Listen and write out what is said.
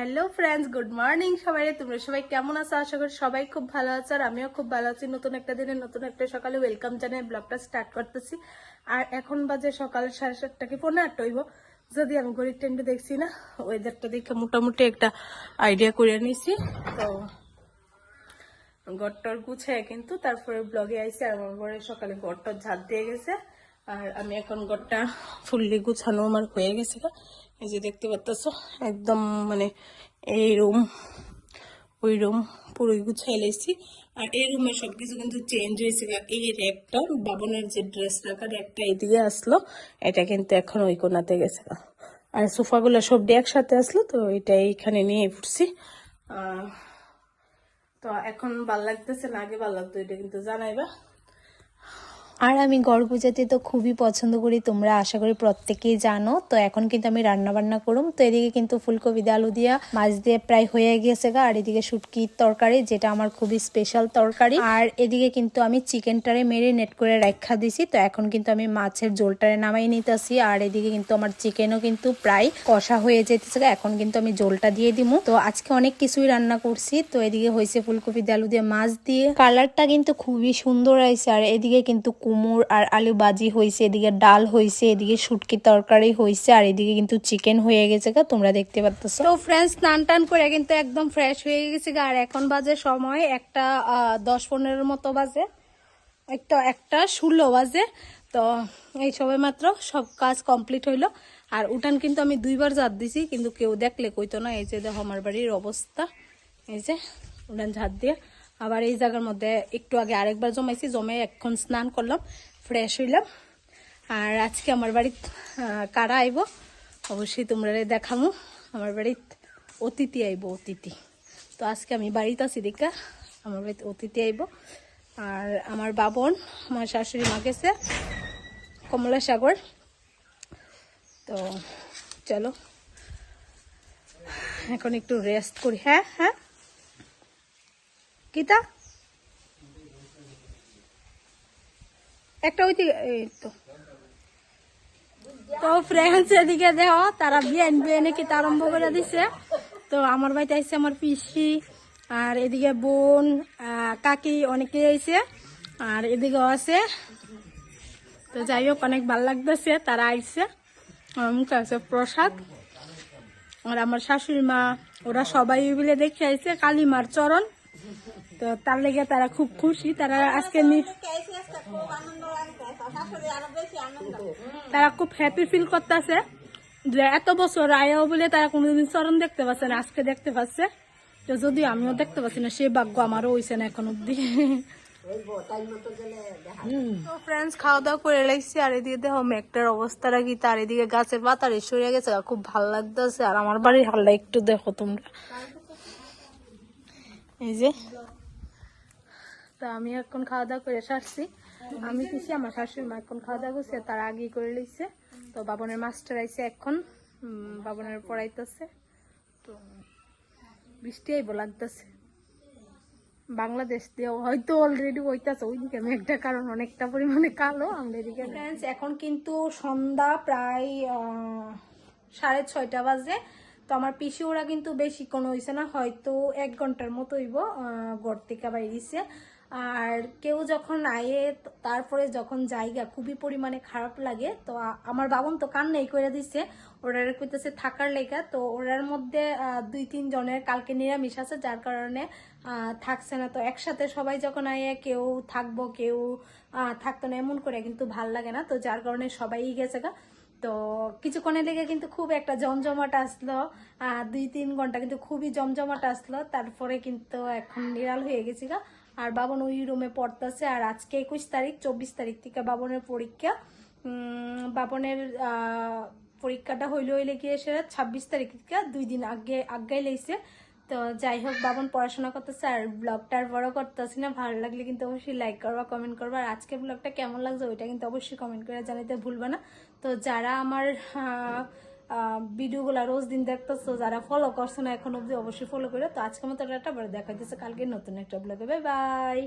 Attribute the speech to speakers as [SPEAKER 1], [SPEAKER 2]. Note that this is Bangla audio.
[SPEAKER 1] হ্যালো ফ্রেন্ডস, গুড মর্নিং সবাই। তোমরা সবাই কেমন আছো? আশা করি সবাই খুব ভালো আছো, আর আমিও খুব ভালো আছি। নতুন একটা দিনে নতুন একটা সকালে ওয়েলকাম জানিয়ে ব্লগটা স্টার্ট করতেছি। আর এখন বাজে সকাল 7:30 কি 7:45 হইব, যদি আমি ঘড়ির টাইমটা দেখছি না। ওয়েদারটা দেখে মোটামুটি একটা আইডিয়া করে নিয়েছি। তো ঘরটার গুছায় কিন্তু তারপরে ব্লগে আইসি। আর আমার ঘরে সকালে ঘরটা ঝাড় দিয়ে গেছে, আর আমি এখন ঘরটা ফুললি গুছানো আমার হয়ে গেছে। এই যে দেখতে পাচ্ছ, একদম মানে এই রুম ওই রুম পুরোই গুছাই লাইছি। আর এই রুমে সবকিছু কিন্তু চেঞ্জ হয়েছে। এই র্যাকটা, বাবনের যে ড্রেস রাখার একটা এদিকে আসলো, এটা কিন্তু এখন ওই কোনাতে গেছে। আর সোফাগুলো সব একসাথে আসলো, তো এটা এইখানে নিয়ে পড়ছি। তো এখন ভাল লাগতেছে না, আগে ভাল লাগতো, এটা কিন্তু জানাইবা।
[SPEAKER 2] আর আমি ঘর গুছাতে তো খুবই পছন্দ করি, তোমরা আশা করি প্রত্যেকেই জানো। তো এখন কিন্তু আমি রান্না বান্না করুম। তো এদিকে কিন্তু ফুলকপি দিয়ে আলু দিয়া মাছ দিয়ে প্রায় হয়ে গেছে গা। আর এদিকে শুটকির তরকারি, যেটা আমার খুবই স্পেশাল তরকারি। আর এদিকে কিন্তু আমি চিকেনটারে মেরিনেট করে রাখা দিছি। তো এখন কিন্তু আমি মাছের ঝোলটারে নামাই নিতেছি। আর এদিকে কিন্তু আমার চিকেনও কিন্তু প্রায় কষা হয়ে যেতেছে গা। এখন কিন্তু আমি ঝোলটা দিয়ে দিমু। তো আজকে অনেক কিছুই রান্না করছি। তো এদিকে হয়েছে ফুলকপি দিয়ে আলু দিয়ে মাছ দিয়ে, কালারটা কিন্তু খুবই সুন্দর হয়েছে। আর এদিকে কিন্তু কুমড় আর আলু ভাজি হয়েছে, এদিকে ডাল হয়েছে, এদিকে শুটকি তরকারি হয়েছে, আর এদিকে কিন্তু চিকেন হয়ে গেছে গা, তোমরা দেখতে পাচ্ছ।
[SPEAKER 1] তো ফ্রেন্ডস, স্নান টান করে কিন্তু একদম ফ্রেশ হয়ে গেছে গা। আর এখন বাজে সময় একটা 10-15 মতো বাজে, একটা 16 বাজে। তো এই সবে মাত্র সব কাজ কমপ্লিট হইলো। আর উঠান কিন্তু আমি 2বার ঝাড় দিছি, কিন্তু কেউ দেখলে কইতো না। এই যে দেখো আমার বাড়ির অবস্থা, এই যে উঠান ঝাড় দিয়ে। আবার এই জায়গার মধ্যে একটু আগে আরেকবার জমাইছি, জমে এখন স্নান করলাম, ফ্রেশ হইলাম। আর আজকে আমার বাড়িত কারা আইব অবশ্যই তোমরা দেখামু। আমার বাড়িত অতিথি আইব, অতিথি। তো আজকে আমি বাড়িতে আছি দেখা আমার বাড়িতে অতিথি আইব। আর আমার বাবন, আমার শাশুড়ি মা গেছে কমলা সাগর। তো চলো এখন একটু রেস্ট করি। হ্যাঁ হ্যাঁ, কিতা একটা ওইদিকে, এই তো। তো ফ্রেন্ডস, এদিকে দেখো তারা বিয়ান বিয়ানে কিতা আরম্ভ করে দিছে। তো আমার বাড়িতে আইছে আমার পিসি, আর এদিকে বোন, কাকি অনেকেই আইছে, আর এদিকেও আছে। তো যাই হোক, অনেক ভালো লাগতেছে তারা আইছে। আমার মুখে আছে প্রসাদ। আর আমার শাশুড়ি মা, ওরা সবাই মিলে দেখে আইছে কালীমার চরণ। তো তার লেগে তারা খুব খুশি। তারা আজকে তারা খুব হ্যাপি ফিল করতেছে যে এত বছর আয়াও বলে তারা কোনোদিন চরণ দেখতে পাচ্ছে না, আজকে দেখতে পাচ্ছে। তো যদিও আমিও দেখতে পাচ্ছি না, সে ভাগ্য আমারও হয়েছে না এখন অব্দি। তো ফ্রেন্ডস, খাওয়া দাওয়া করে লাগছি। আর এদিকে দেখো মেঘটার অবস্থাটা কি, তার এদিকে গাছের পাতারে সরে গেছে, খুব ভালো লাগতেছে। আর আমার বাড়ির হালটা একটু দেখো তোমরা, এই যে। তো আমি এখন খাওয়া দাওয়া করে সারছি। আমি পিছিয়ে আমার শাশুড়ি মা এখন খাওয়া দাওয়া করছে, তার আগেই করে লইছে। তো বাবনের মাস্টার আইছে এখন, বাবনের পড়াইতেছে। তো বৃষ্টি আইব লাগতেছে। বাংলাদেশ দিয়ে হয়তো অলরেডি হইতাছে ওইদিকে মেঘটা, কারণ অনেকটা পরিমাণে কালো। আমরা এদিকে এখন কিন্তু সন্ধ্যা প্রায় 6:30 বাজে। তো আমার পিসি ওরা কিন্তু বেশি কোনো হয়েছে না, হয়তো 1 ঘন্টার মতো হইব ঘর থেকে বাইরেছে। আর কেউ যখন আয়ে, তারপরে যখন জায়গা খুবই পরিমাণে খারাপ লাগে। তো আমার বাবন তো কান্নাই করে দিচ্ছে, ওরা কইতেছে থাকার লেগা। তো ওরার মধ্যে 2-3 জনের কালকে নিরামিষ আছে, যার কারণে থাকছে না। তো একসাথে সবাই যখন আয়ে, কেউ থাকবো কেউ থাকতো না, এমন করে কিন্তু ভাল লাগে না। তো যার কারণে সবাই গেছে গা। তো কিছুক্ষণের লেগে কিন্তু খুব একটা জমজমাট আসলো, 2-3 ঘন্টা কিন্তু খুবই জমজমাট আসলো। তারপরে কিন্তু এখন নিরাল হয়ে গেছি গা। আর বাবন ওই রুমে পড়তেছে। আর আজকে 21 তারিখ, 24 তারিখ থেকে বাবনের পরীক্ষা। বাবনের পরীক্ষাটা হইলে গিয়ে সে 26 তারিখ থেকে 2 দিন আগে লেগেছে। তো যাই হোক, বাবন পড়াশোনা করতেছে। আর ব্লগটা আর বড় করতেছি না, ভালো লাগলে কিন্তু অবশ্যই লাইক করবা, কমেন্ট করবা। আর আজকে ব্লগটা কেমন লাগছে ওইটা কিন্তু অবশ্যই কমেন্ট করে জানাতে ভুলবে না। তো যারা আমার ভিডিওগুলো রোজ দিন দেখতেছো, যারা ফলো করছো না এখন অব্দি, অবশ্যই ফলো করে। তো আজকে মতো একটা দেখা দিচ্ছে, কালকে নতুন একটা ব্লগে। Bye bye.